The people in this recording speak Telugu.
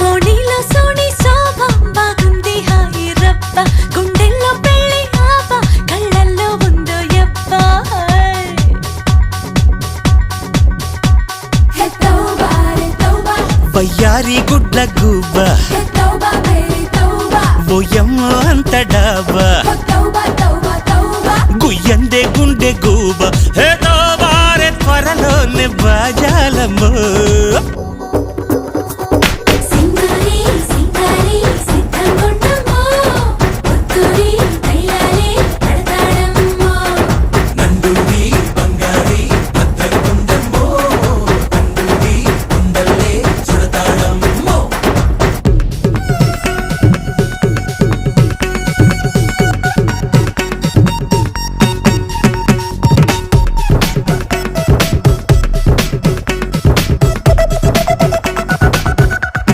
ఓణిలో సోని శోభ బాగుంది హాయి రబ్బ గుండెల్లో పెళ్ళి ఆవ కళ్ళల్లో ఉందో యబ్బ వయ్యారి గుడ్ల గుబ్బ ఓయమ్మో అంత డాబా గుయ్యందే గుండె గూబ హే తోబారే త్వరలోనే బాజాలమ్మో